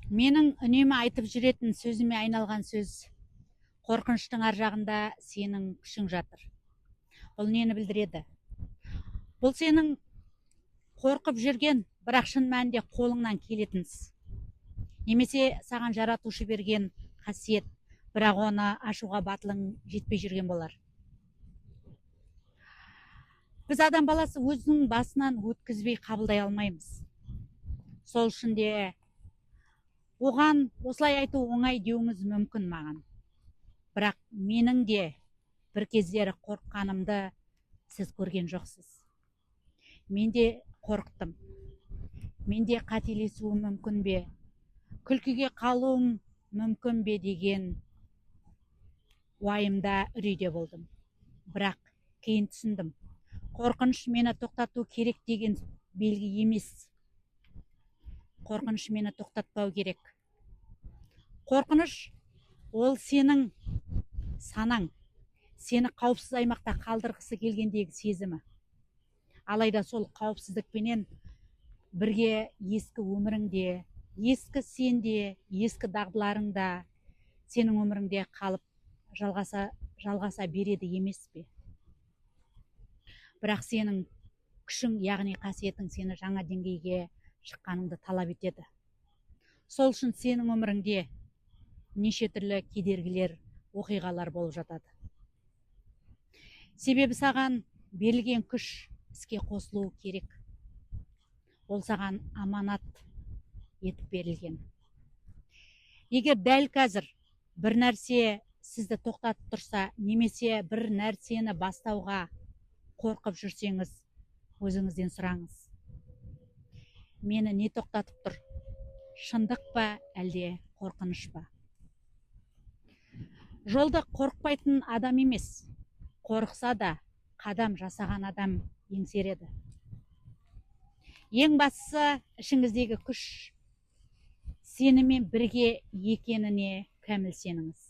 Менің үнемі айтып жүретін сөзіме айналған сөз: қорқыныштың ар жағында сенің күшің жатыр. Бұл нені білдіреді? Бұл сенің қорқып жүрген, бірақ шын мәнінде қолыңнан келетін іс. Немесе саған жаратушы берген қасиет, бірақ оны ашуға батылың жетпей жүрген болар. Біз адам баласы өзінің басынан өткізбей қабылдай алмаймыз. Сол үшін де оған осылай айту оңай деуіңіз мүмкін маған. Бірақ менің де бір кездері қорыққанымды сіз көрген жоқсыз. Мен де қорықтым. Мен де қателесуім мүмкін бе? Күлкіге қалуым мүмкін бе деген уайымда, үрейде болдым. Бірақ кейін түсіндім. Қорқыныш мені тоқтату керек деген белгі емес. Қорқыныш мені тоқтатпау керек. Қорқыныш ол сенің санаң, сені қауіпсіз аймақта қалдырғысы келгендегі сезімі. Алайда сол қауіпсіздікпенен бірге ескі өміріңде, ескі сенде, ескі дағдыларыңда сенің өміріңде қалып жалғаса береді емес пе? Бірақ сенің күшің, яғни қасиетің сені жаңа деңгейге шыққаныңды талап етеді. Сол үшін сенің өміріңде неше түрлі кедергілер, оқиғалар болып жатады. Себебі саған берілген күш іске қосылуы керек. Ол саған аманат етіп берілген. Егер дәл қазір бір нәрсе сізді тоқтатып тұрса, немесе бір нәрсені бастауға қорқып жүрсеңіз, өзіңізден сұраңыз: мені не тоқтатып тұр? Шындық па, әлде қорқыныш па? Жолда қорықпайтын адам емес, қорықса да қадам жасаған адам еңсереді. Ең бастысы, ішіңіздегі күш сенімен бірге екеніне кәміл сеніңіз.